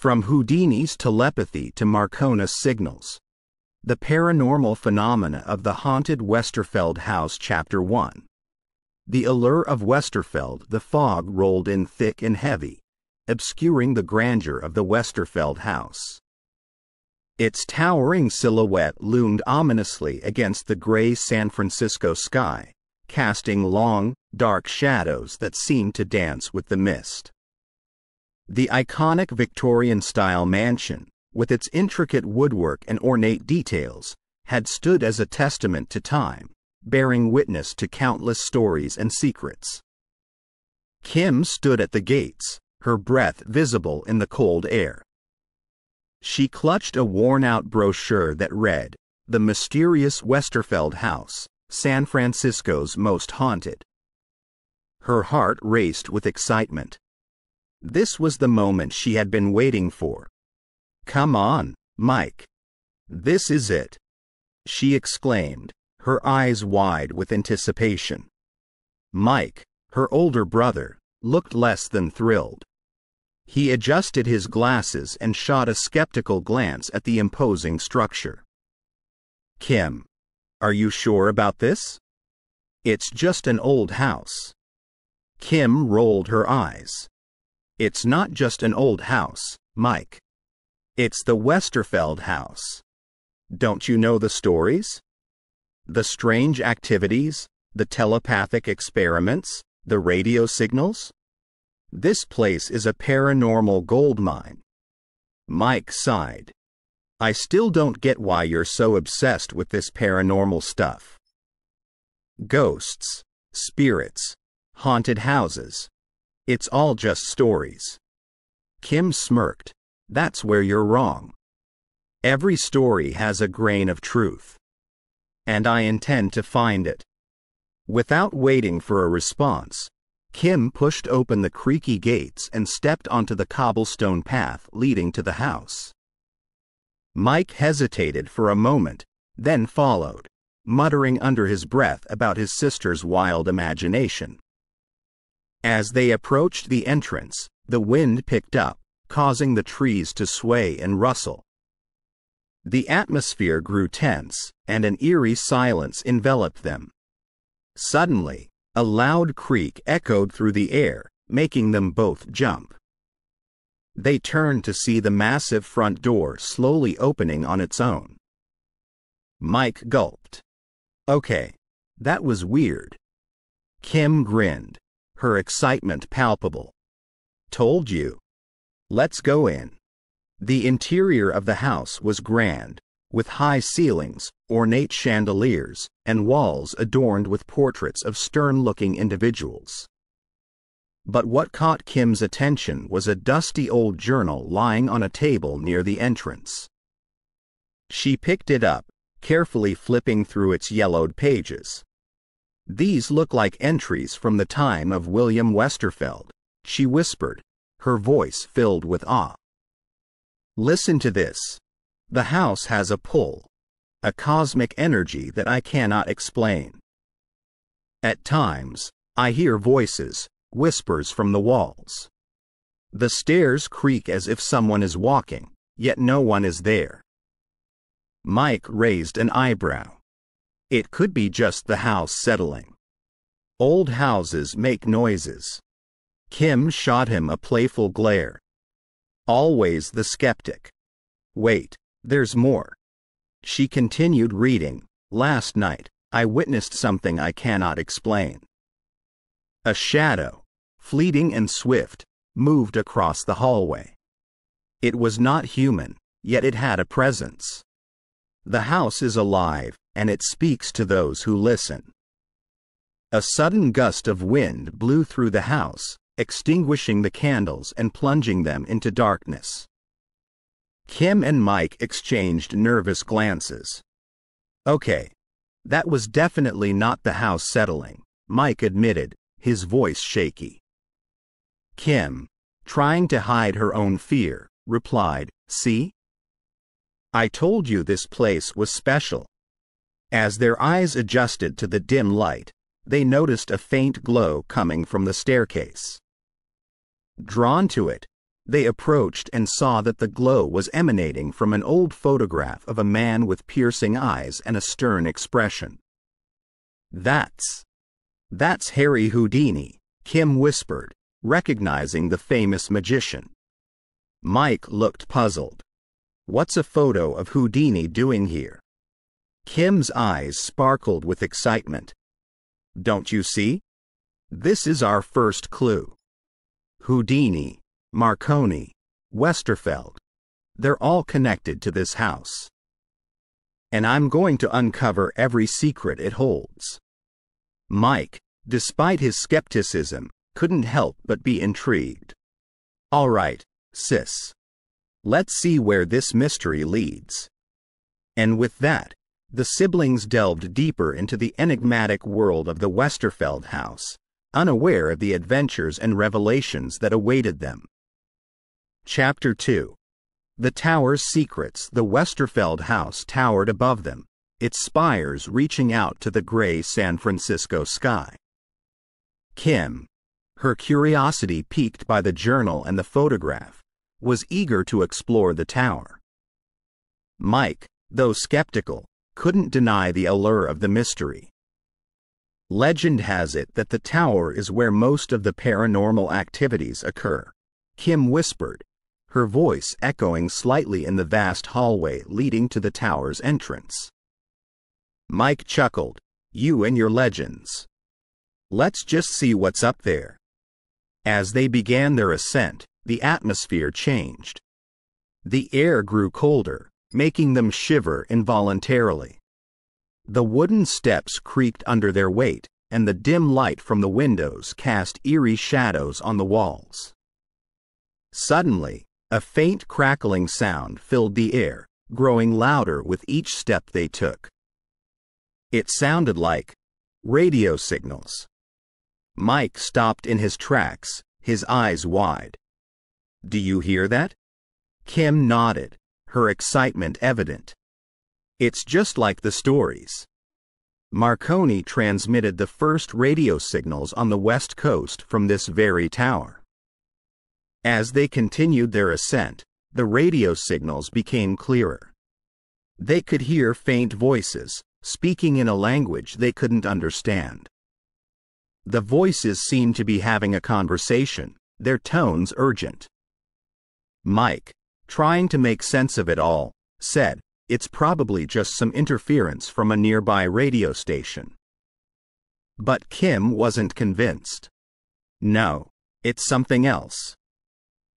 From Houdini's telepathy to Marconi's signals. The Paranormal Phenomena of the Haunted Westerfeld House Chapter 1. The allure of Westerfeld. The fog rolled in thick and heavy, obscuring the grandeur of the Westerfeld House. Its towering silhouette loomed ominously against the gray San Francisco sky, casting long, dark shadows that seemed to dance with the mist. The iconic Victorian-style mansion, with its intricate woodwork and ornate details, had stood as a testament to time, bearing witness to countless stories and secrets. Kim stood at the gates, her breath visible in the cold air. She clutched a worn-out brochure that read, "The Mysterious Westerfeld House, San Francisco's Most Haunted." Her heart raced with excitement. This was the moment she had been waiting for. "Come on, Mike. This is it," she exclaimed, her eyes wide with anticipation. Mike, her older brother, looked less than thrilled. He adjusted his glasses and shot a skeptical glance at the imposing structure. "Kim, are you sure about this? It's just an old house." Kim rolled her eyes. "It's not just an old house, Mike. It's the Westerfeld House. Don't you know the stories? The strange activities, the telepathic experiments, the radio signals? This place is a paranormal goldmine." Mike sighed. "I still don't get why you're so obsessed with this paranormal stuff. Ghosts, spirits, haunted houses. It's all just stories." Kim smirked. "That's where you're wrong. Every story has a grain of truth. And I intend to find it." Without waiting for a response, Kim pushed open the creaky gates and stepped onto the cobblestone path leading to the house. Mike hesitated for a moment, then followed, muttering under his breath about his sister's wild imagination. As they approached the entrance, the wind picked up, causing the trees to sway and rustle. The atmosphere grew tense, and an eerie silence enveloped them. Suddenly, a loud creak echoed through the air, making them both jump. They turned to see the massive front door slowly opening on its own. Mike gulped. "Okay, that was weird." Kim grinned, her excitement palpable. "Told you. Let's go in." The interior of the house was grand, with high ceilings, ornate chandeliers, and walls adorned with portraits of stern-looking individuals. But what caught Kim's attention was a dusty old journal lying on a table near the entrance. She picked it up, carefully flipping through its yellowed pages. "These look like entries from the time of William Westerfeld," she whispered, her voice filled with awe. "Listen to this. The house has a pull, a cosmic energy that I cannot explain. At times, I hear voices, whispers from the walls. The stairs creak as if someone is walking, yet no one is there." Mike raised an eyebrow. It could be just the house settling. Old houses make noises. Kim shot him a playful glare. Always the skeptic. "Wait, there's more." She continued reading. "Last night, I witnessed something I cannot explain. A shadow, fleeting and swift, moved across the hallway. It was not human, yet it had a presence. The house is alive, and it speaks to those who listen." A sudden gust of wind blew through the house, extinguishing the candles and plunging them into darkness. Kim and Mike exchanged nervous glances. "Okay, that was definitely not the house settling," Mike admitted, his voice shaky. Kim, trying to hide her own fear, replied, "See? I told you this place was special." As their eyes adjusted to the dim light, they noticed a faint glow coming from the staircase. Drawn to it, They approached and saw that the glow was emanating from an old photograph of a man with piercing eyes and a stern expression. That's Harry Houdini," Kim whispered, recognizing the famous magician. Mike looked puzzled. "What's a photo of Houdini doing here?" Kim's eyes sparkled with excitement. "Don't you see? This is our first clue. Houdini, Marconi, Westerfeld. They're all connected to this house. And I'm going to uncover every secret it holds." Mike, despite his skepticism, couldn't help but be intrigued. "All right, sis. Let's see where this mystery leads." And with that, the siblings delved deeper into the enigmatic world of the Westerfeld House, unaware of the adventures and revelations that awaited them. Chapter 2. The Tower's Secrets. The Westerfeld House towered above them, its spires reaching out to the gray San Francisco sky. Kim, her curiosity piqued by the journal and the photograph, was eager to explore the tower. Mike, though skeptical, couldn't deny the allure of the mystery. Legend has it that the tower is where most of the paranormal activities occur, Kim whispered, her voice echoing slightly in the vast hallway leading to the tower's entrance. Mike chuckled, "You and your legends. Let's just see what's up there." As they began their ascent, the atmosphere changed. The air grew colder, making them shiver involuntarily. The wooden steps creaked under their weight, and the dim light from the windows cast eerie shadows on the walls. Suddenly, a faint crackling sound filled the air, growing louder with each step they took. It sounded like radio signals. Mike stopped in his tracks, his eyes wide. "Do you hear that?" Kim nodded, her excitement evident. "It's just like the stories. Marconi transmitted the first radio signals on the West Coast from this very tower." As they continued their ascent, the radio signals became clearer. They could hear faint voices, speaking in a language they couldn't understand. The voices seemed to be having a conversation, their tones urgent. Mike, trying to make sense of it all, said, "It's probably just some interference from a nearby radio station." But Kim wasn't convinced. "No, it's something else.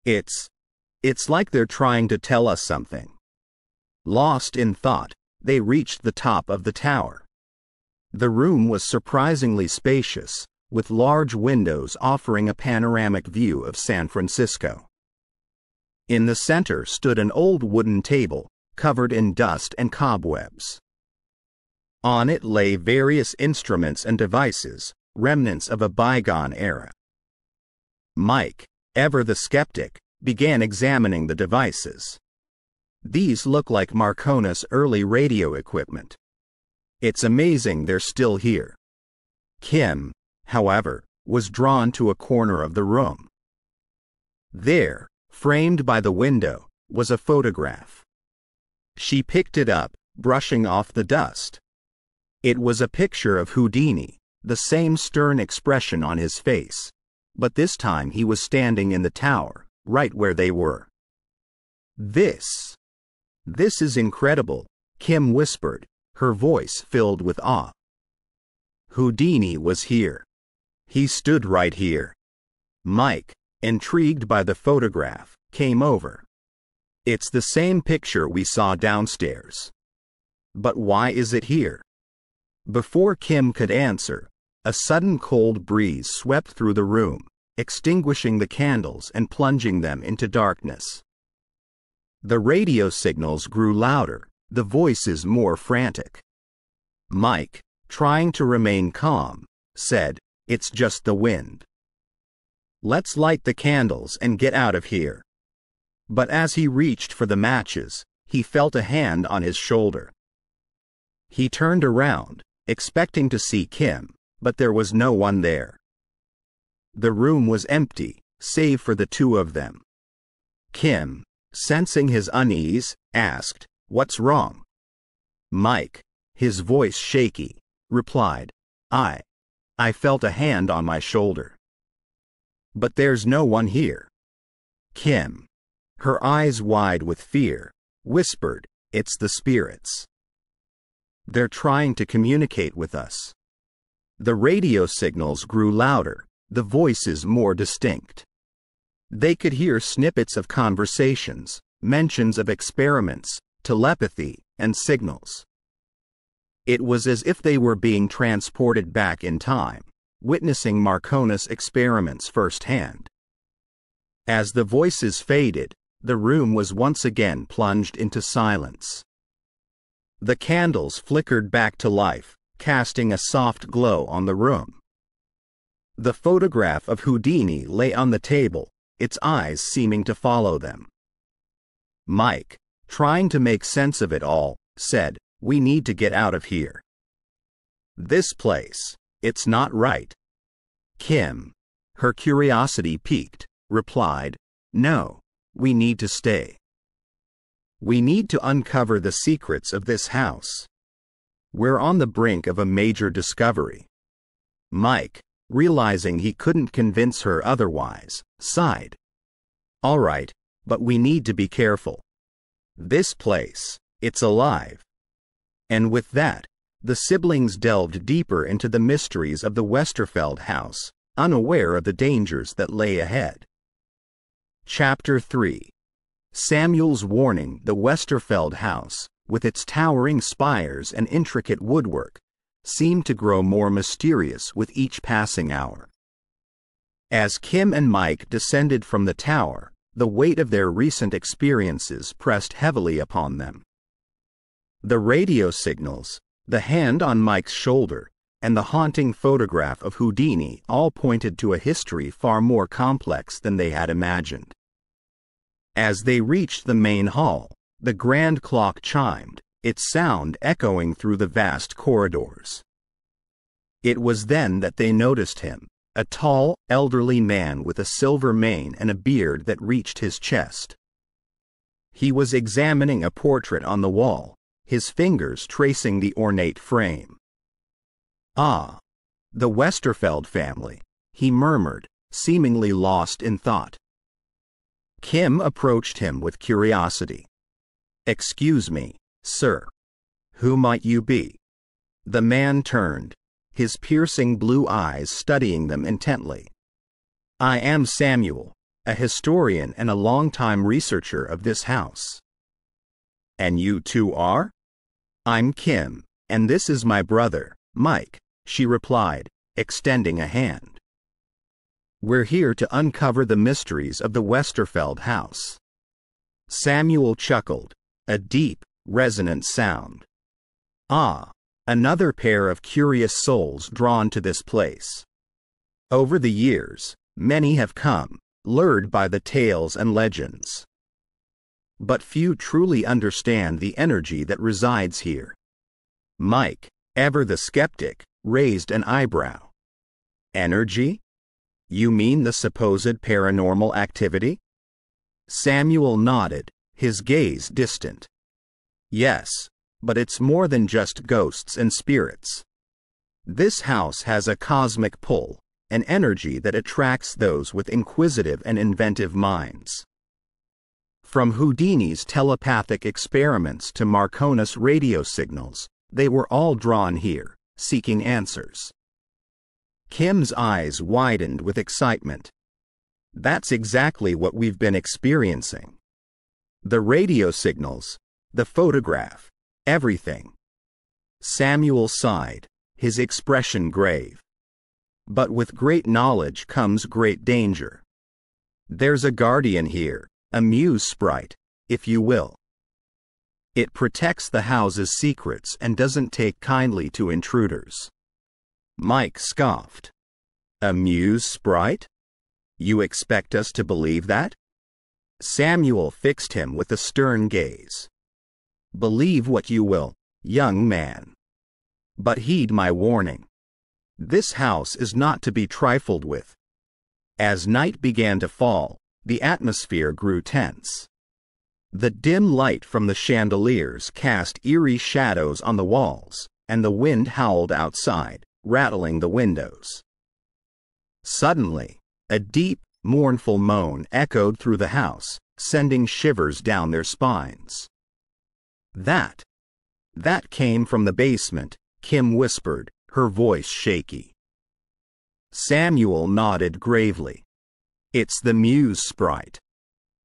It's like they're trying to tell us something." Lost in thought, they reached the top of the tower. The room was surprisingly spacious, with large windows offering a panoramic view of San Francisco. In the center stood an old wooden table, covered in dust and cobwebs. On it lay various instruments and devices, remnants of a bygone era. Mike, ever the skeptic, began examining the devices. "These look like Marconi's early radio equipment. It's amazing they're still here." Kim, however, was drawn to a corner of the room. There, framed by the window, was a photograph. She picked it up, brushing off the dust. It was a picture of Houdini, the same stern expression on his face, but this time he was standing in the tower, right where they were. This is incredible," Kim whispered, her voice filled with awe. "Houdini was here. He stood right here." Mike, intrigued by the photograph, came over. "It's the same picture we saw downstairs. But why is it here?" Before Kim could answer, a sudden cold breeze swept through the room, extinguishing the candles and plunging them into darkness. The radio signals grew louder, the voices more frantic. Mike, trying to remain calm, said, "It's just the wind. Let's light the candles and get out of here." But as he reached for the matches, he felt a hand on his shoulder. He turned around, expecting to see Kim, but there was no one there. The room was empty, save for the two of them. Kim, sensing his unease, asked, "What's wrong?" Mike, his voice shaky, replied, I felt a hand on my shoulder. But there's no one here. Kim, her eyes wide with fear, whispered, "It's the spirits. They're trying to communicate with us." The radio signals grew louder, the voices more distinct. They could hear snippets of conversations, mentions of experiments, telepathy, and signals. It was as if they were being transported back in time, witnessing Marconi's experiments firsthand. As the voices faded, the room was once again plunged into silence. The candles flickered back to life, casting a soft glow on the room. The photograph of Houdini lay on the table, its eyes seeming to follow them. Mike, trying to make sense of it all, said, "We need to get out of here. This place, it's not right." Kim, her curiosity piqued, replied, "No, we need to stay. We need to uncover the secrets of this house. We're on the brink of a major discovery." Mike, realizing he couldn't convince her otherwise, sighed. "All right, but we need to be careful. This place, it's alive." And with that, the siblings delved deeper into the mysteries of the Westerfeld House, unaware of the dangers that lay ahead. Chapter 3. Samuel's warning. The Westerfeld House, with its towering spires and intricate woodwork, seemed to grow more mysterious with each passing hour. As Kim and Mike descended from the tower, the weight of their recent experiences pressed heavily upon them. The radio signals, the hand on Mike's shoulder, and the haunting photograph of Houdini all pointed to a history far more complex than they had imagined. As they reached the main hall, the grand clock chimed, its sound echoing through the vast corridors. It was then that they noticed him, a tall, elderly man with a silver mane and a beard that reached his chest. He was examining a portrait on the wall, his fingers tracing the ornate frame. "Ah, the Westerfeld family," he murmured, seemingly lost in thought. Kim approached him with curiosity. "Excuse me, sir. Who might you be?" The man turned, his piercing blue eyes studying them intently. "I am Samuel, a historian and a longtime researcher of this house." "And you two are?" "I'm Kim, and this is my brother, Mike," she replied, extending a hand. "We're here to uncover the mysteries of the Westerfeld House." Samuel chuckled, a deep, resonant sound. "Ah, another pair of curious souls drawn to this place. Over the years, many have come, lured by the tales and legends. But few truly understand the energy that resides here." Mike, ever the skeptic, raised an eyebrow. "Energy? You mean the supposed paranormal activity?" Samuel nodded, his gaze distant. "Yes, but it's more than just ghosts and spirits. This house has a cosmic pull, an energy that attracts those with inquisitive and inventive minds. From Houdini's telepathic experiments to Marconi's radio signals, they were all drawn here, seeking answers." Kim's eyes widened with excitement. "That's exactly what we've been experiencing. The radio signals, the photograph, everything." Samuel sighed, his expression grave. "But with great knowledge comes great danger. There's a guardian here, a muse sprite, if you will. It protects the house's secrets and doesn't take kindly to intruders." Mike scoffed. "A muse sprite? You expect us to believe that?" Samuel fixed him with a stern gaze. "Believe what you will, young man. But heed my warning. This house is not to be trifled with." As night began to fall, the atmosphere grew tense. The dim light from the chandeliers cast eerie shadows on the walls, and the wind howled outside, rattling the windows. Suddenly, a deep, mournful moan echoed through the house, sending shivers down their spines. That came from the basement, Kim whispered, her voice shaky. Samuel nodded gravely. It's the muse sprite.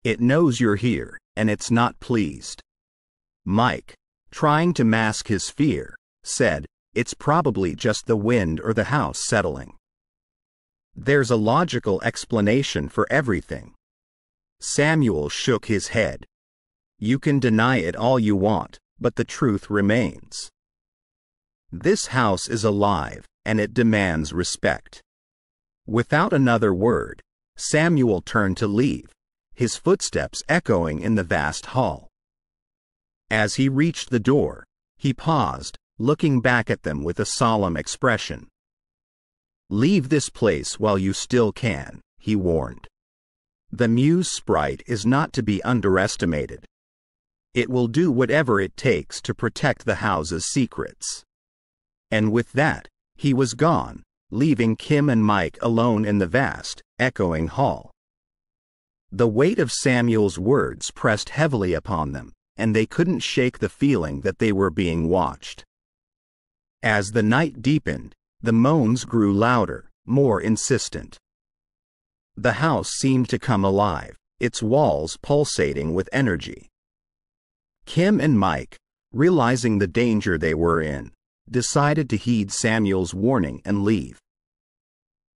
It knows you're here, and it's not pleased. Mike, trying to mask his fear, said, it's probably just the wind or the house settling. There's a logical explanation for everything. Samuel shook his head. You can deny it all you want, but the truth remains. This house is alive, and it demands respect. Without another word, Samuel turned to leave, his footsteps echoing in the vast hall. As he reached the door, he paused, looking back at them with a solemn expression. Leave this place while you still can, he warned. The muse sprite is not to be underestimated. It will do whatever it takes to protect the house's secrets. And with that, he was gone, leaving Kim and Mike alone in the vast, echoing hall. The weight of Samuel's words pressed heavily upon them, and they couldn't shake the feeling that they were being watched. As the night deepened, the moans grew louder, more insistent. The house seemed to come alive, its walls pulsating with energy. Kim and Mike, realizing the danger they were in, decided to heed Samuel's warning and leave.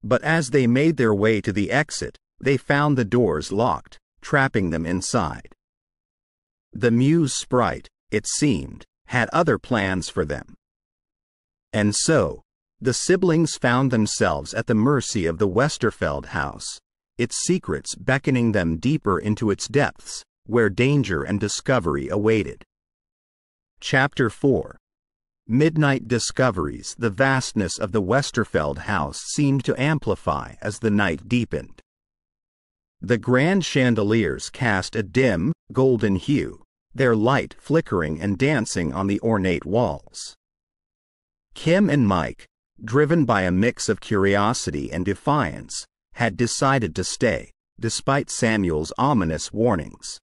But as they made their way to the exit, they found the doors locked, trapping them inside. The muse sprite, it seemed, had other plans for them. And so, the siblings found themselves at the mercy of the Westerfeld House, its secrets beckoning them deeper into its depths, where danger and discovery awaited. Chapter 4. Midnight discoveries. The vastness of the Westerfeld House seemed to amplify as the night deepened. The grand chandeliers cast a dim, golden hue, their light flickering and dancing on the ornate walls. Kim and Mike, driven by a mix of curiosity and defiance, had decided to stay, despite Samuel's ominous warnings.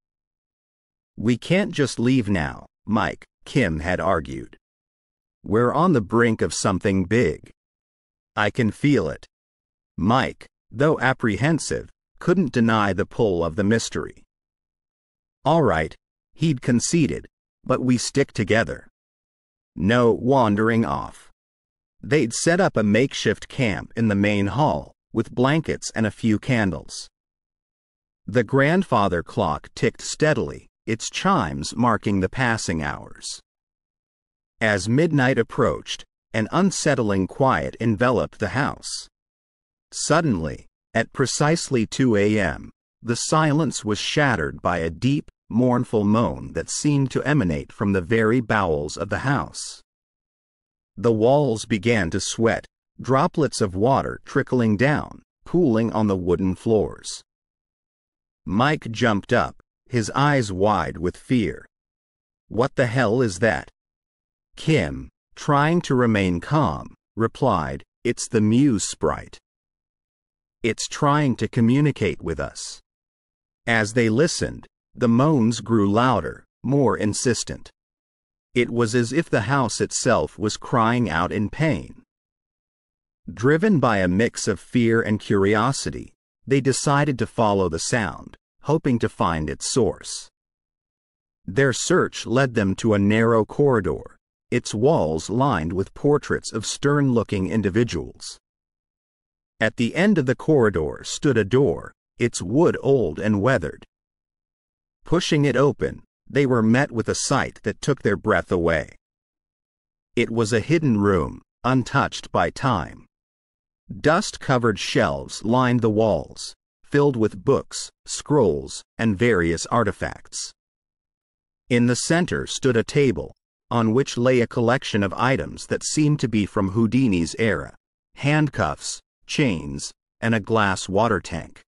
We can't just leave now, Mike, Kim had argued. We're on the brink of something big. I can feel it. Mike, though apprehensive, couldn't deny the pull of the mystery. All right, he'd conceded, but we stick together. No wandering off. They'd set up a makeshift camp in the main hall, with blankets and a few candles. The grandfather clock ticked steadily, its chimes marking the passing hours. As midnight approached, an unsettling quiet enveloped the house. Suddenly, at precisely 2 a.m., the silence was shattered by a deep, mournful moan that seemed to emanate from the very bowels of the house. The walls began to sweat, droplets of water trickling down, pooling on the wooden floors. Mike jumped up, his eyes wide with fear. What the hell is that? Kim, trying to remain calm, replied, It's the muse sprite. It's trying to communicate with us. As they listened, the moans grew louder, more insistent. It was as if the house itself was crying out in pain. Driven by a mix of fear and curiosity, they decided to follow the sound, hoping to find its source. Their search led them to a narrow corridor, its walls lined with portraits of stern-looking individuals. At the end of the corridor stood a door, its wood old and weathered. Pushing it open, they were met with a sight that took their breath away. It was a hidden room, untouched by time. Dust-covered shelves lined the walls, filled with books, scrolls, and various artifacts. In the center stood a table, on which lay a collection of items that seemed to be from Houdini's era: handcuffs, chains, and a glass water tank.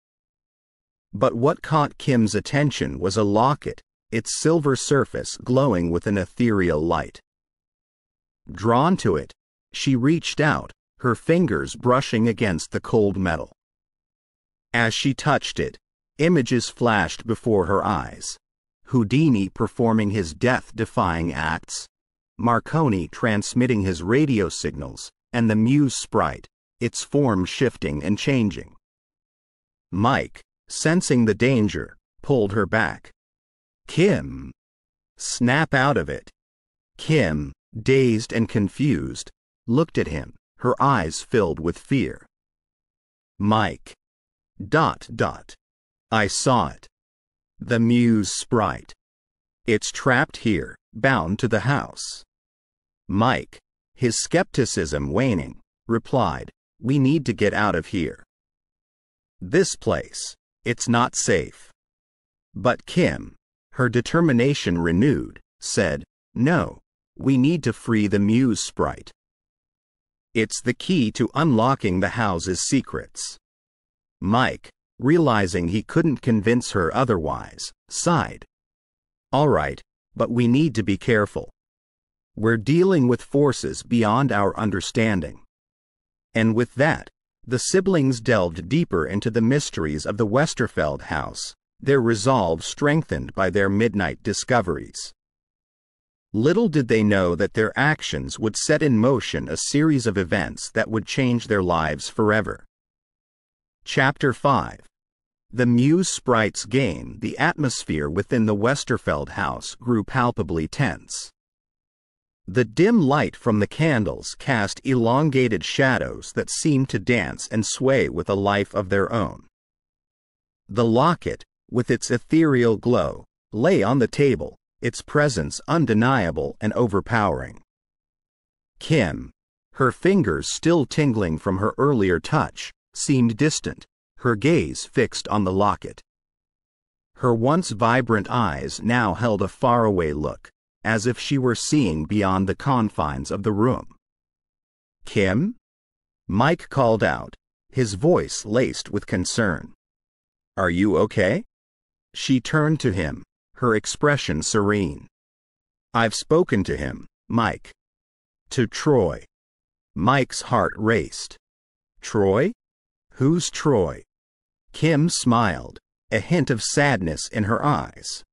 But what caught Kim's attention was a locket, its silver surface glowing with an ethereal light. Drawn to it, she reached out, her fingers brushing against the cold metal. As she touched it, images flashed before her eyes. Houdini performing his death-defying acts, Marconi transmitting his radio signals, and the muse sprite, its form shifting and changing. Mike, sensing the danger, pulled her back. "Kim! Snap out of it!" Kim, dazed and confused, looked at him, her eyes filled with fear. "Mike. ... I saw it. The muse sprite. It's trapped here, bound to the house." Mike, his skepticism waning, replied, "We need to get out of here. This place, it's not safe." But Kim, her determination renewed, said, "No, we need to free the muse sprite. It's the key to unlocking the house's secrets." Mike, realizing he couldn't convince her otherwise, sighed. "All right, but we need to be careful. We're dealing with forces beyond our understanding." And with that, the siblings delved deeper into the mysteries of the Westerfeld House, their resolve strengthened by their midnight discoveries. Little did they know that their actions would set in motion a series of events that would change their lives forever. Chapter 5. The muse sprite's game. The atmosphere within the Westerfeld house grew palpably tense. The dim light from the candles cast elongated shadows that seemed to dance and sway with a life of their own. The locket, with its ethereal glow, lay on the table, its presence undeniable and overpowering. Kim, her fingers still tingling from her earlier touch, seemed distant, her gaze fixed on the locket. Her once vibrant eyes now held a faraway look, as if she were seeing beyond the confines of the room. "Kim?" Mike called out, his voice laced with concern. "Are you okay?" She turned to him, her expression serene. "I've spoken to him, Mike." "To Troy." Mike's heart raced. "Troy? Who's Troy?" Kim smiled, a hint of sadness in her eyes.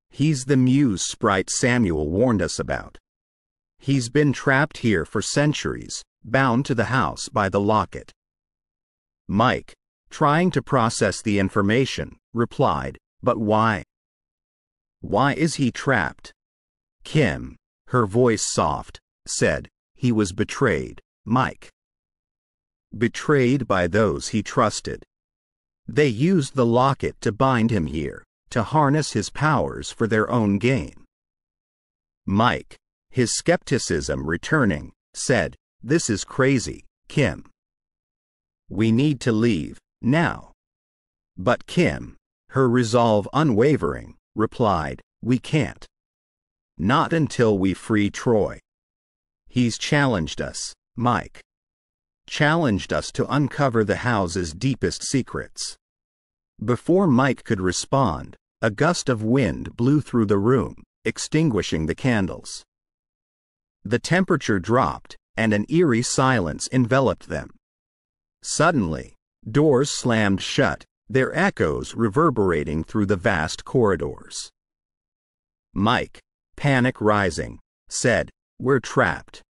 "He's the muse sprite Samuel warned us about. He's been trapped here for centuries, bound to the house by the locket." Mike, trying to process the information, replied, "But why? Why is he trapped?" Kim, her voice soft, said, "He was betrayed, Mike. Betrayed by those he trusted. They used the locket to bind him here, to harness his powers for their own gain." Mike, his skepticism returning, said, "This is crazy, Kim. We need to leave, now." But Kim, her resolve unwavering, replied, "We can't. Not until we free Troy. He's challenged us, Mike. Challenged us to uncover the house's deepest secrets." Before Mike could respond, a gust of wind blew through the room, extinguishing the candles. The temperature dropped, and an eerie silence enveloped them. Suddenly, doors slammed shut, their echoes reverberating through the vast corridors. Mike, panic rising, said, "We're trapped.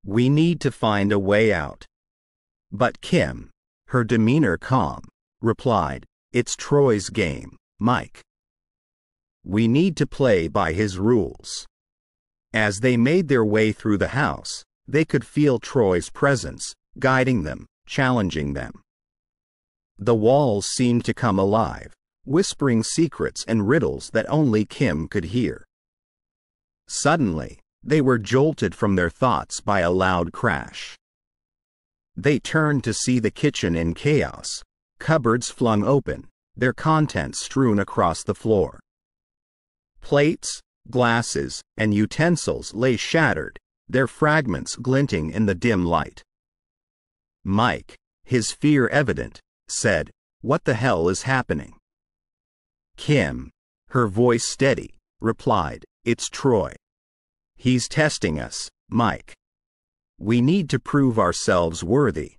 We need to find a way out." But Kim, her demeanor calm, replied, "It's Troy's game, Mike. We need to play by his rules." As they made their way through the house, they could feel Troy's presence, guiding them, challenging them. The walls seemed to come alive, whispering secrets and riddles that only Kim could hear. Suddenly, they were jolted from their thoughts by a loud crash. They turned to see the kitchen in chaos, cupboards flung open, their contents strewn across the floor. Plates, glasses, and utensils lay shattered, their fragments glinting in the dim light. Mike, his fear evident, said, "What the hell is happening?" Kim, her voice steady, replied, "It's Troy. He's testing us, Mike. We need to prove ourselves worthy."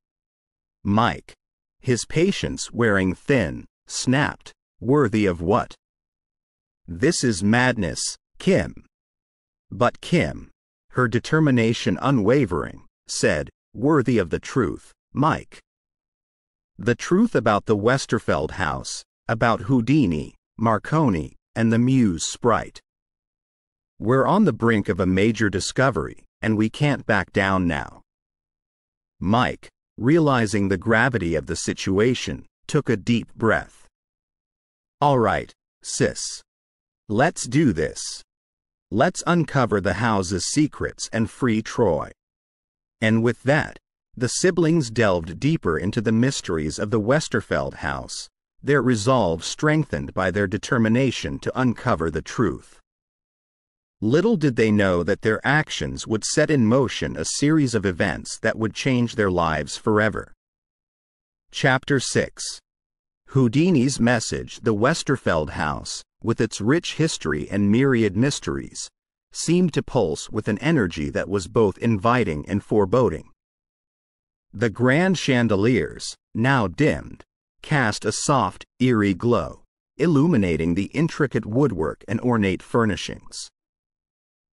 Mike, his patience wearing thin, snapped, "Worthy of what?" "This is madness, Kim." But Kim, her determination unwavering, said, "Worthy of the truth, Mike. The truth about the Westerfeld House, about Houdini, Marconi, and the muse sprite. We're on the brink of a major discovery, and we can't back down now." Mike, realizing the gravity of the situation, took a deep breath. "All right, sis. Let's do this. Let's uncover the house's secrets and free Troy." And with that, the siblings delved deeper into the mysteries of the Westerfeld House, their resolve strengthened by their determination to uncover the truth. Little did they know that their actions would set in motion a series of events that would change their lives forever. Chapter 6. Houdini's Message. The Westerfeld House, with its rich history and myriad mysteries, seemed to pulse with an energy that was both inviting and foreboding. The grand chandeliers, now dimmed, cast a soft, eerie glow, illuminating the intricate woodwork and ornate furnishings.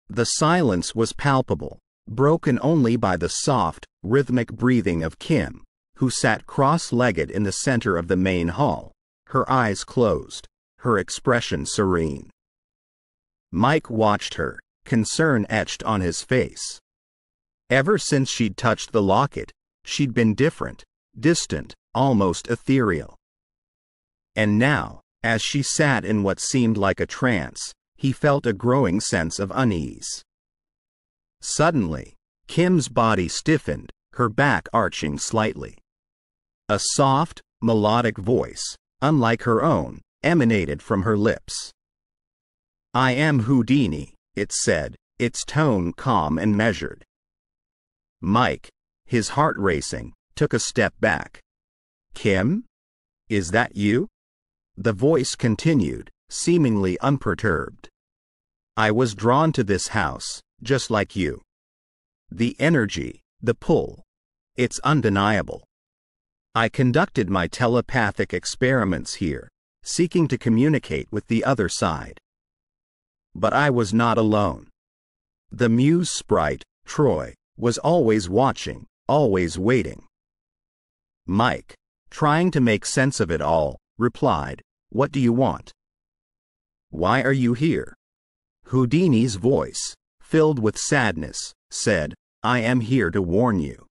The silence was palpable, broken only by the soft, rhythmic breathing of Kim, who sat cross-legged in the center of the main hall, her eyes closed, her expression serene. Mike watched her, concern etched on his face. Ever since she'd touched the locket, she'd been different, distant, almost ethereal. And now, as she sat in what seemed like a trance, he felt a growing sense of unease. Suddenly, Kim's body stiffened, her back arching slightly. A soft, melodic voice, unlike her own, emanated from her lips. "I am Houdini," it said, its tone calm and measured. Mike, his heart racing, took a step back. "Kim? Is that you?" The voice continued, seemingly unperturbed. "I was drawn to this house, just like you. The energy, the pull, it's undeniable. I conducted my telepathic experiments here, seeking to communicate with the other side. But I was not alone. The muse sprite, Troy, was always watching, always waiting." Mike, trying to make sense of it all, replied, "What do you want? Why are you here?" Houdini's voice, filled with sadness, said, "I am here to warn you.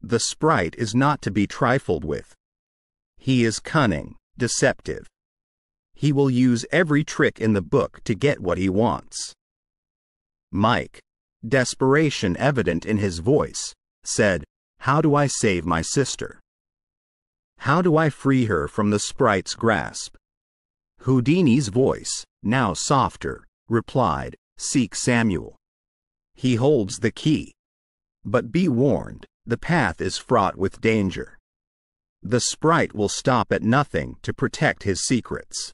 The sprite is not to be trifled with. He is cunning, deceptive. He will use every trick in the book to get what he wants." Mike, desperation evident in his voice, said, "How do I save my sister? How do I free her from the sprite's grasp?" Houdini's voice, now softer, replied, "Seek Samuel. He holds the key. But be warned, the path is fraught with danger. The sprite will stop at nothing to protect his secrets."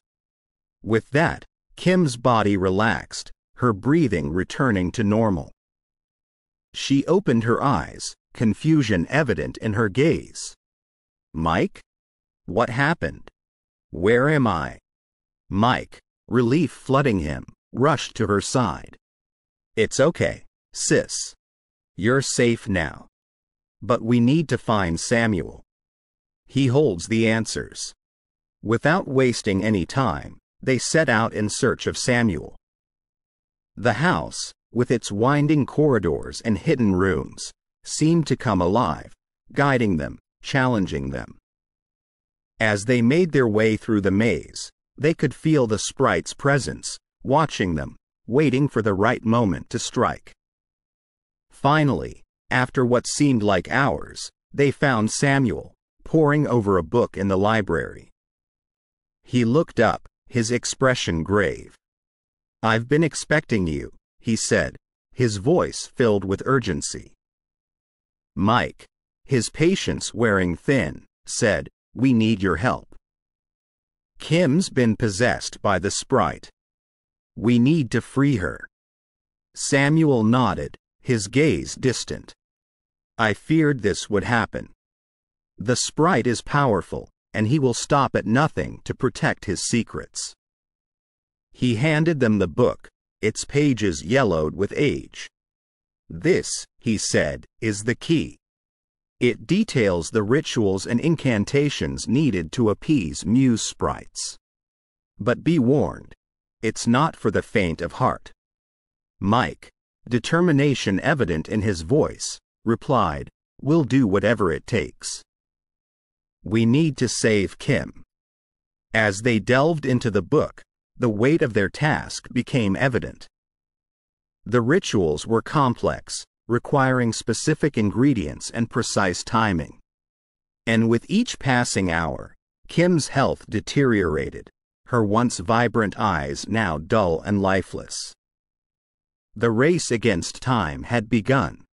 With that, Kim's body relaxed, her breathing returning to normal. She opened her eyes, confusion evident in her gaze. "Mike? What happened? Where am I?" Mike, relief flooding him, rushed to her side. "It's okay, sis. You're safe now. But we need to find Samuel. He holds the answers." Without wasting any time, they set out in search of Samuel. The house, with its winding corridors and hidden rooms, seemed to come alive, guiding them, challenging them. As they made their way through the maze, they could feel the sprite's presence, watching them, waiting for the right moment to strike. Finally, after what seemed like hours, they found Samuel, poring over a book in the library. He looked up, his expression grave. "I've been expecting you," he said, his voice filled with urgency. Mike, his patience wearing thin, said, "We need your help." Kim's been possessed by the sprite. We need to free her. Samuel nodded, his gaze distant. I feared this would happen. The sprite is powerful, and he will stop at nothing to protect his secrets. He handed them the book, its pages yellowed with age. This, he said, is the key. It details the rituals and incantations needed to appease muse sprites. But be warned, it's not for the faint of heart. Mike, determination evident in his voice, replied, "We'll do whatever it takes. We need to save Kim." As they delved into the book, the weight of their task became evident. The rituals were complex, requiring specific ingredients and precise timing. And with each passing hour, Kim's health deteriorated, her once vibrant eyes now dull and lifeless. The race against time had begun.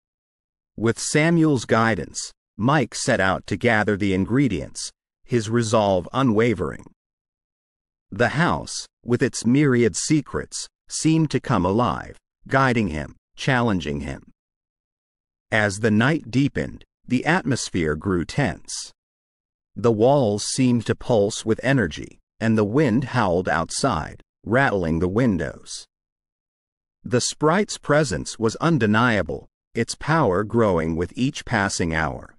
With Samuel's guidance, Mike set out to gather the ingredients, his resolve unwavering. The house, with its myriad secrets, seemed to come alive, guiding him, challenging him. As the night deepened, the atmosphere grew tense. The walls seemed to pulse with energy, and the wind howled outside, rattling the windows. The sprite's presence was undeniable, its power growing with each passing hour.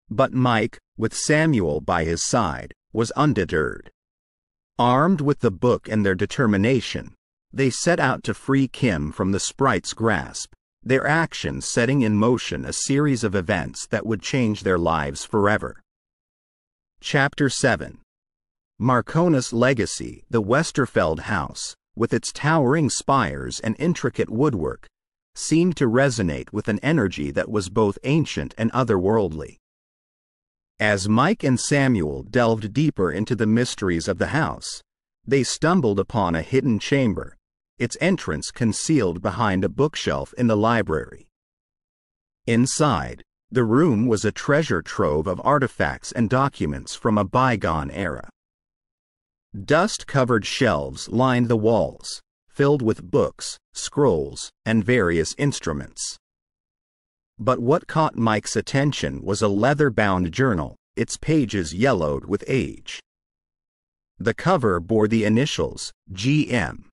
But Mike, with Samuel by his side, was undeterred. Armed with the book and their determination, they set out to free Kim from the sprite's grasp, their actions setting in motion a series of events that would change their lives forever. Chapter 7. Marconi's legacy. The Westerfeld House, with its towering spires and intricate woodwork, seemed to resonate with an energy that was both ancient and otherworldly. As Mike and Samuel delved deeper into the mysteries of the house, they stumbled upon a hidden chamber, its entrance concealed behind a bookshelf in the library. Inside, the room was a treasure trove of artifacts and documents from a bygone era. Dust-covered shelves lined the walls, filled with books, scrolls, and various instruments. But what caught Mike's attention was a leather-bound journal, its pages yellowed with age. The cover bore the initials, G.M.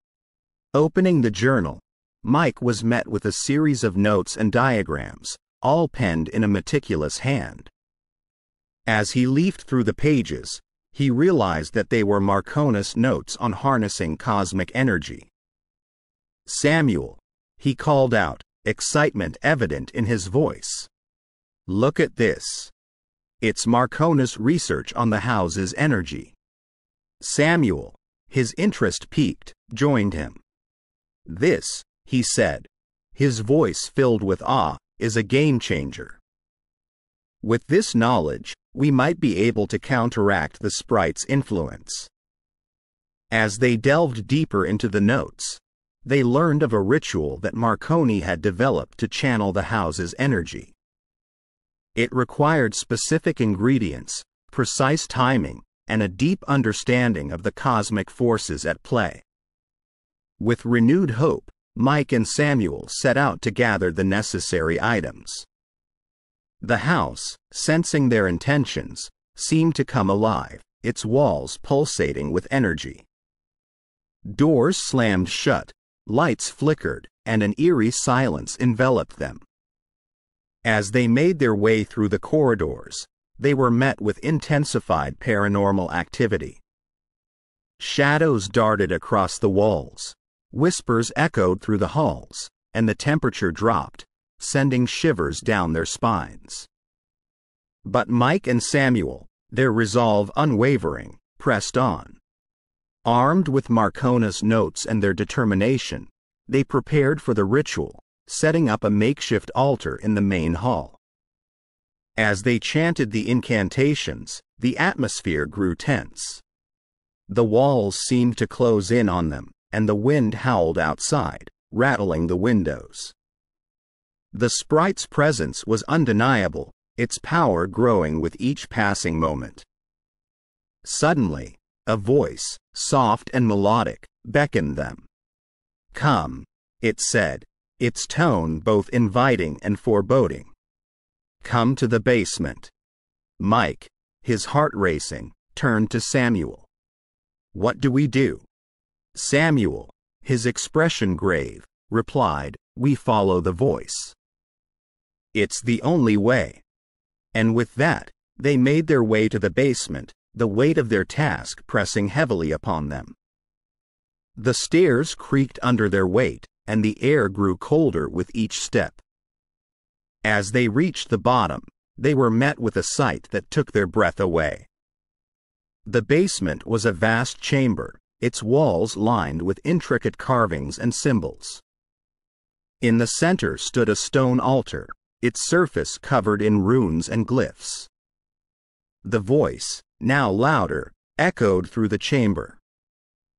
Opening the journal, Mike was met with a series of notes and diagrams, all penned in a meticulous hand. As he leafed through the pages, he realized that they were Marconi's notes on harnessing cosmic energy. "Samuel," he called out, excitement evident in his voice. "Look at this. It's Marconi's research on the house's energy." Samuel, his interest piqued, joined him. "This," he said, his voice filled with awe, "is a game-changer. With this knowledge, we might be able to counteract the sprite's influence." As they delved deeper into the notes, they learned of a ritual that Marconi had developed to channel the house's energy. It required specific ingredients, precise timing, and a deep understanding of the cosmic forces at play. With renewed hope, Mike and Samuel set out to gather the necessary items. The house, sensing their intentions, seemed to come alive, its walls pulsating with energy. Doors slammed shut, lights flickered, and an eerie silence enveloped them. As they made their way through the corridors, they were met with intensified paranormal activity. Shadows darted across the walls, whispers echoed through the halls, and the temperature dropped, sending shivers down their spines. But Mike and Samuel, their resolve unwavering, pressed on. Armed with Marconi's notes and their determination, they prepared for the ritual, setting up a makeshift altar in the main hall. As they chanted the incantations, the atmosphere grew tense. The walls seemed to close in on them, and the wind howled outside, rattling the windows. The sprite's presence was undeniable, its power growing with each passing moment. Suddenly, A voice, soft and melodic, beckoned them. "Come," it said, its tone both inviting and foreboding. "Come to the basement." Mike, his heart racing, turned to Samuel. "What do we do?" Samuel, his expression grave, replied, "We follow the voice. It's the only way." And with that, they made their way to the basement, the weight of their task pressing heavily upon them. The stairs creaked under their weight, and the air grew colder with each step. As they reached the bottom, they were met with a sight that took their breath away. The basement was a vast chamber, its walls lined with intricate carvings and symbols. In the center stood a stone altar, its surface covered in runes and glyphs. The voice, now louder, echoed through the chamber.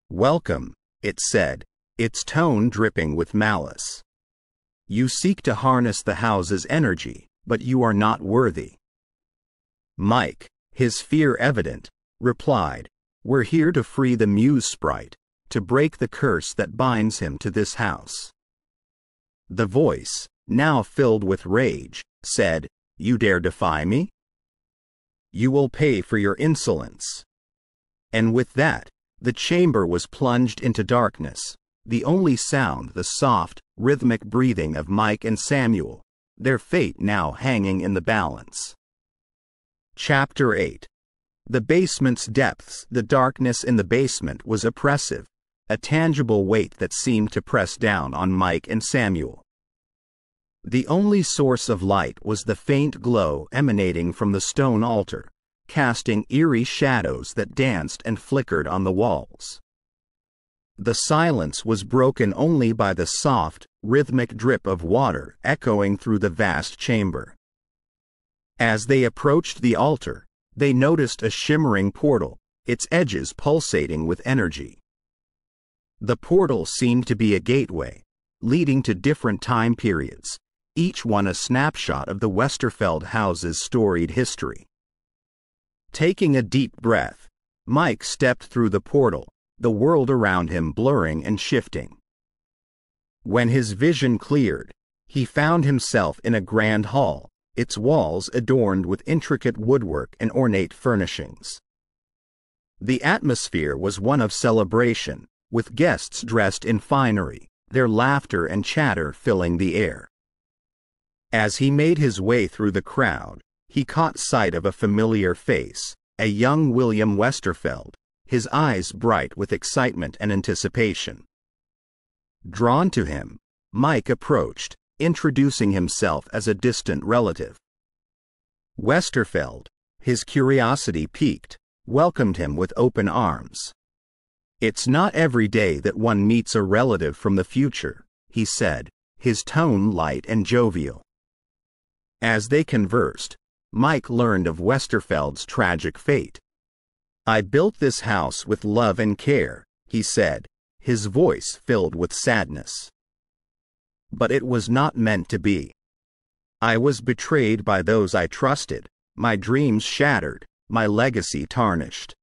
"Welcome," it said, its tone dripping with malice. "You seek to harness the house's energy, but you are not worthy." Mike, his fear evident, replied, "We're here to free the muse sprite, to break the curse that binds him to this house." The voice, now filled with rage, said, "You dare defy me? You will pay for your insolence." And with that, the chamber was plunged into darkness, the only sound the soft, rhythmic breathing of Mike and Samuel, their fate now hanging in the balance. Chapter 8. The basement's depths. The darkness in the basement was oppressive, a tangible weight that seemed to press down on Mike and Samuel. The only source of light was the faint glow emanating from the stone altar, casting eerie shadows that danced and flickered on the walls. The silence was broken only by the soft, rhythmic drip of water echoing through the vast chamber. As they approached the altar, they noticed a shimmering portal, its edges pulsating with energy. The portal seemed to be a gateway, leading to different time periods, each one a snapshot of the Westerfeld House's storied history. Taking a deep breath, Mike stepped through the portal, the world around him blurring and shifting. When his vision cleared, he found himself in a grand hall, its walls adorned with intricate woodwork and ornate furnishings. The atmosphere was one of celebration, with guests dressed in finery, their laughter and chatter filling the air. As he made his way through the crowd, he caught sight of a familiar face, a young William Westerfeld, his eyes bright with excitement and anticipation. Drawn to him, Mike approached, introducing himself as a distant relative. Westerfeld, his curiosity piqued, welcomed him with open arms. "It's not every day that one meets a relative from the future," he said, his tone light and jovial. As they conversed, Mike learned of Westerfeld's tragic fate. "I built this house with love and care," he said, his voice filled with sadness. "But it was not meant to be. I was betrayed by those I trusted, my dreams shattered, my legacy tarnished."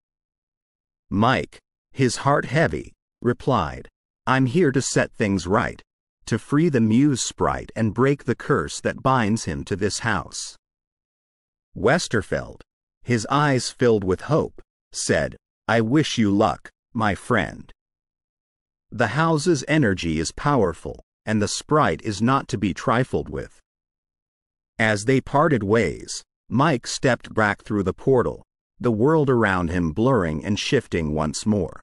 Mike, his heart heavy, replied, "I'm here to set things right, to free the muse sprite and break the curse that binds him to this house." Westerfeld, his eyes filled with hope, said, "I wish you luck, my friend. The house's energy is powerful, and the sprite is not to be trifled with." As they parted ways, Mike stepped back through the portal, the world around him blurring and shifting once more.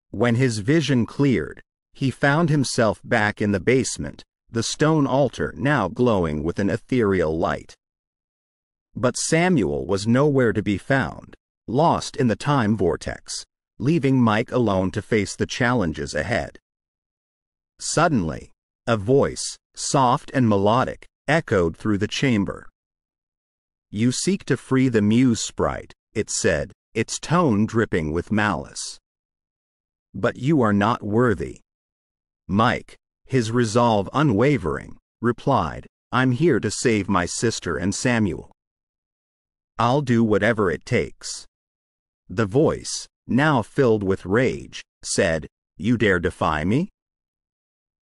When his vision cleared, he found himself back in the basement, the stone altar now glowing with an ethereal light. But Samuel was nowhere to be found, lost in the time vortex, leaving Mike alone to face the challenges ahead. Suddenly, a voice, soft and melodic, echoed through the chamber. "You seek to free the muse sprite," it said, its tone dripping with malice. "But you are not worthy." Mike, his resolve unwavering, replied, "I'm here to save my sister and Samuel. I'll do whatever it takes." The voice, now filled with rage, said, "You dare defy me?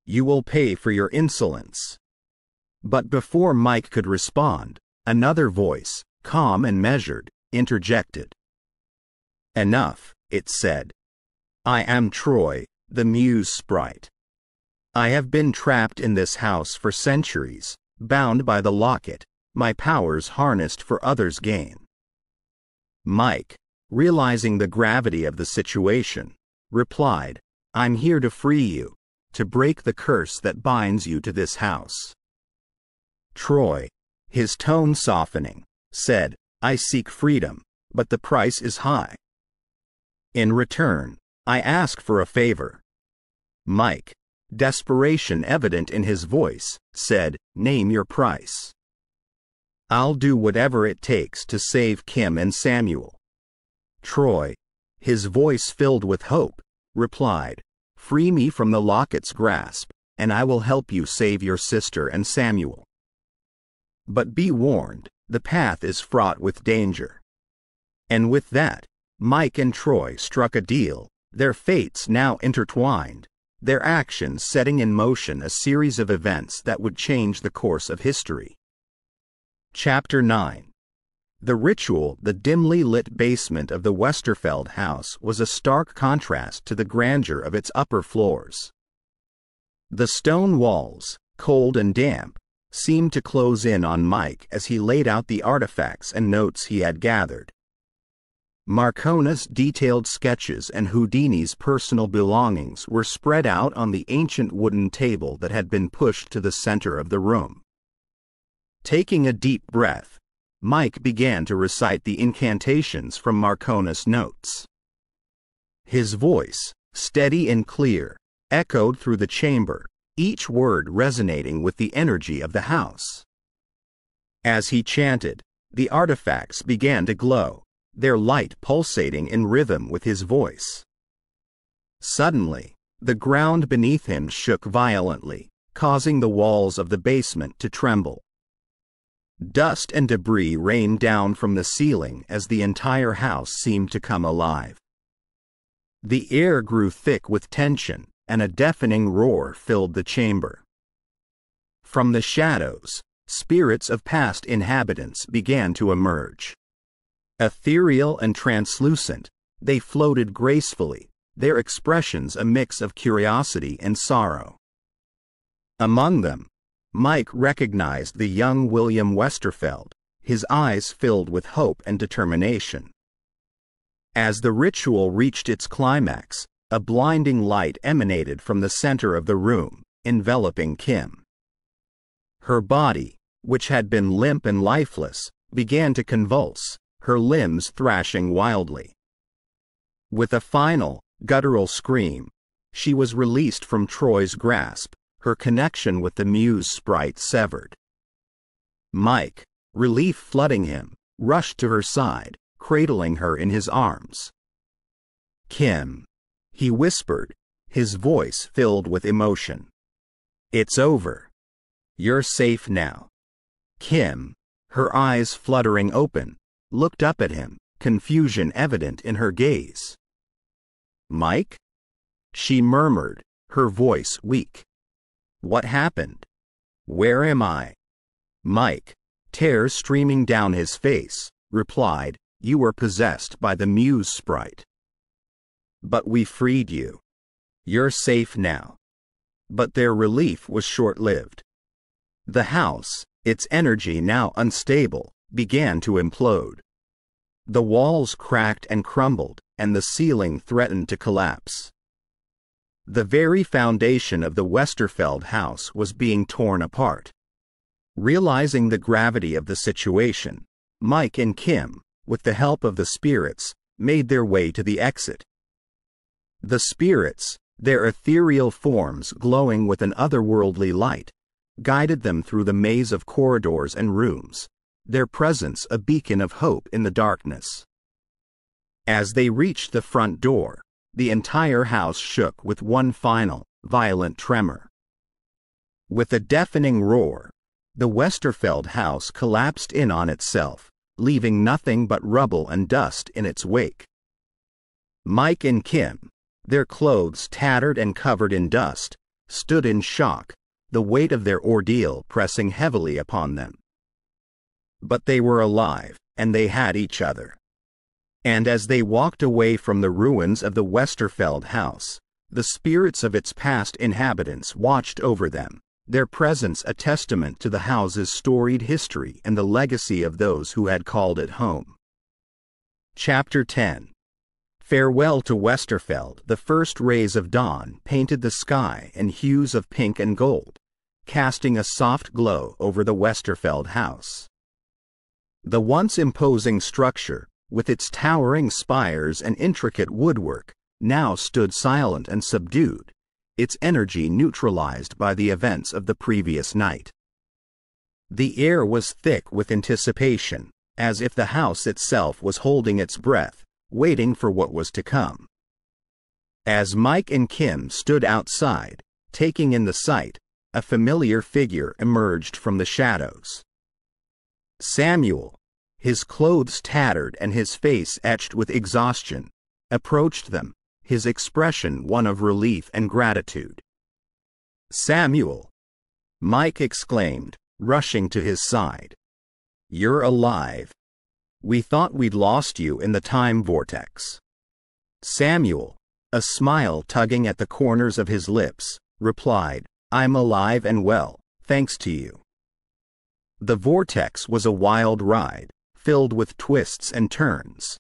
You will pay for your insolence." But before Mike could respond, another voice, calm and measured, interjected. "Enough," it said. "I am Troy, the muse sprite. I have been trapped in this house for centuries, bound by the locket, my powers harnessed for others' gain." Mike, realizing the gravity of the situation, replied, "I'm here to free you, to break the curse that binds you to this house." Troy, his tone softening, said, "I seek freedom, but the price is high. In return, I ask for a favor." Mike, desperation evident in his voice, said, "Name your price." "I'll do whatever it takes to save Kim and Samuel." Troy, his voice filled with hope, replied, "Free me from the locket's grasp, and I will help you save your sister and Samuel. But be warned, the path is fraught with danger." And with that, Mike and Troy struck a deal, their fates now intertwined, their actions setting in motion a series of events that would change the course of history. Chapter 9. The ritual. The dimly lit basement of the Westerfeld House was a stark contrast to the grandeur of its upper floors. The stone walls, cold and damp, seemed to close in on Mike as he laid out the artifacts and notes he had gathered. Marconi's detailed sketches and Houdini's personal belongings were spread out on the ancient wooden table that had been pushed to the center of the room. Taking a deep breath, Mike began to recite the incantations from Marconi's notes. His voice, steady and clear, echoed through the chamber, each word resonating with the energy of the house. As he chanted, the artifacts began to glow, their light pulsating in rhythm with his voice. Suddenly, the ground beneath him shook violently, causing the walls of the basement to tremble. Dust and debris rained down from the ceiling as the entire house seemed to come alive. The air grew thick with tension, and a deafening roar filled the chamber. From the shadows, spirits of past inhabitants began to emerge. Ethereal and translucent, they floated gracefully, their expressions a mix of curiosity and sorrow. Among them, Mike recognized the young William Westerfeld, his eyes filled with hope and determination. As the ritual reached its climax, a blinding light emanated from the center of the room, enveloping Kim. Her body, which had been limp and lifeless, began to convulse, her limbs thrashing wildly. With a final, guttural scream, she was released from Troy's grasp, her connection with the muse sprite severed. Mike, relief flooding him, rushed to her side, cradling her in his arms. "Kim," he whispered, his voice filled with emotion. "It's over. You're safe now." Kim, her eyes fluttering open, looked up at him, confusion evident in her gaze. "Mike?" she murmured, her voice weak. "What happened? Where am I?" Mike, tears streaming down his face, replied, "You were possessed by the muse sprite. But we freed you. You're safe now." But their relief was short-lived. The house, its energy now unstable, began to implode. The walls cracked and crumbled, and the ceiling threatened to collapse. The very foundation of the Westerfeld house was being torn apart. Realizing the gravity of the situation, Mike and Kim, with the help of the spirits, made their way to the exit. The spirits, their ethereal forms glowing with an otherworldly light, guided them through the maze of corridors and rooms, their presence a beacon of hope in the darkness. As they reached the front door, the entire house shook with one final, violent tremor. With a deafening roar, the Westerfeld house collapsed in on itself, leaving nothing but rubble and dust in its wake. Mike and Kim, their clothes tattered and covered in dust, stood in shock, the weight of their ordeal pressing heavily upon them. But they were alive, and they had each other. And as they walked away from the ruins of the Westerfeld House, the spirits of its past inhabitants watched over them, their presence a testament to the house's storied history and the legacy of those who had called it home. Chapter 10. Farewell to Westerfeld. The first rays of dawn painted the sky in hues of pink and gold, casting a soft glow over the Westerfeld House. The once imposing structure, with its towering spires and intricate woodwork, now stood silent and subdued, its energy neutralized by the events of the previous night. The air was thick with anticipation, as if the house itself was holding its breath, waiting for what was to come. As Mike and Kim stood outside, taking in the sight, a familiar figure emerged from the shadows. Samuel, his clothes tattered and his face etched with exhaustion, approached them, his expression one of relief and gratitude. "Samuel!" Mike exclaimed, rushing to his side. "You're alive. We thought we'd lost you in the time vortex." Samuel, a smile tugging at the corners of his lips, replied, "I'm alive and well, thanks to you." The vortex was a wild ride, filled with twists and turns.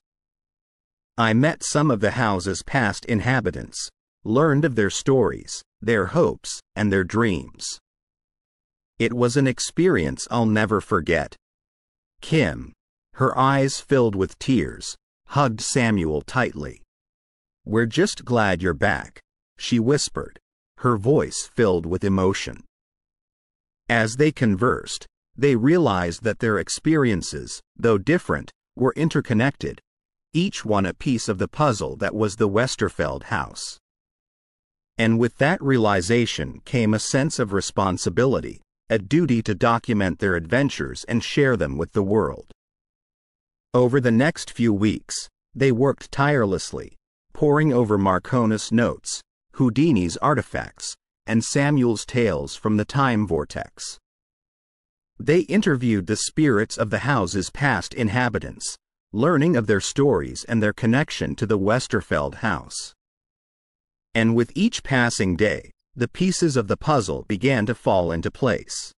I met some of the house's past inhabitants, learned of their stories, their hopes, and their dreams. It was an experience I'll never forget. Kim, her eyes filled with tears, hugged Samuel tightly. "We're just glad you're back," she whispered, her voice filled with emotion. As they conversed, they realized that their experiences, though different, were interconnected, each one a piece of the puzzle that was the Westerfeld House. And with that realization came a sense of responsibility, a duty to document their adventures and share them with the world. Over the next few weeks, they worked tirelessly, poring over Marconi's notes, Houdini's artifacts, and Samuel's tales from the time vortex. They interviewed the spirits of the house's past inhabitants, learning of their stories and their connection to the Westerfeld House. And with each passing day, the pieces of the puzzle began to fall into place.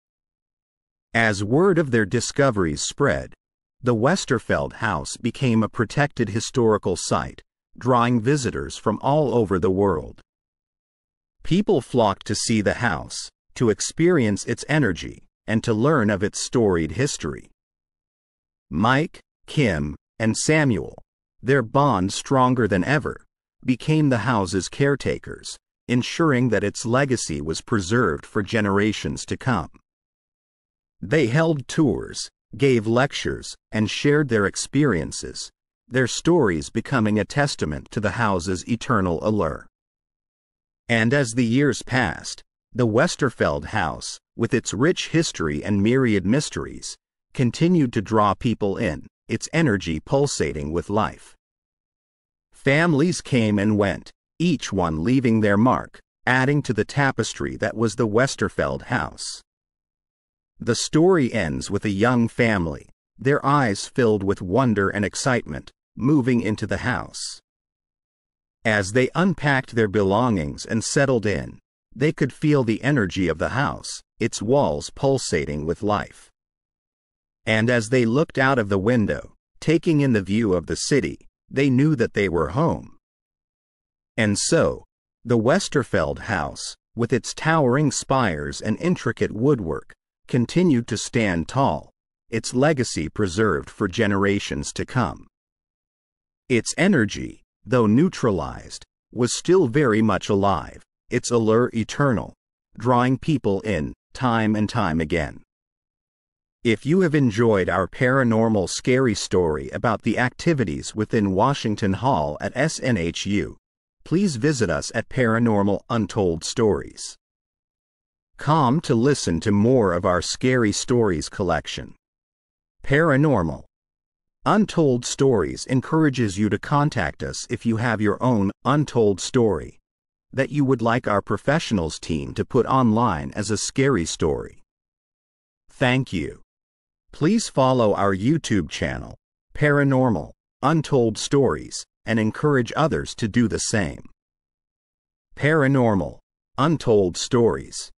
As word of their discoveries spread, the Westerfeld House became a protected historical site, drawing visitors from all over the world. People flocked to see the house, to experience its energy, and to learn of its storied history. Mike, Kim, and Samuel, their bond stronger than ever, became the house's caretakers, ensuring that its legacy was preserved for generations to come. They held tours, gave lectures, and shared their experiences, their stories becoming a testament to the house's eternal allure. And as the years passed, the Westerfeld House, with its rich history and myriad mysteries, continued to draw people in, its energy pulsating with life. Families came and went, each one leaving their mark, adding to the tapestry that was the Westerfeld House. The story ends with a young family, their eyes filled with wonder and excitement, moving into the house. As they unpacked their belongings and settled in, they could feel the energy of the house, its walls pulsating with life. And as they looked out of the window, taking in the view of the city, they knew that they were home. And so, the Westerfeld House, with its towering spires and intricate woodwork, continued to stand tall, its legacy preserved for generations to come. Its energy, though neutralized, was still very much alive, its allure eternal, drawing people in, time and time again. If you have enjoyed our paranormal scary story about the activities within Washington Hall at SNHU, please visit us at Paranormal Untold Stories. Come to listen to more of our scary stories collection. Paranormal. Untold Stories encourages you to contact us if you have your own untold story that you would like our professionals team to put online as a scary story. Thank you. Please follow our YouTube channel, Paranormal, Untold Stories, and encourage others to do the same. Paranormal, Untold Stories.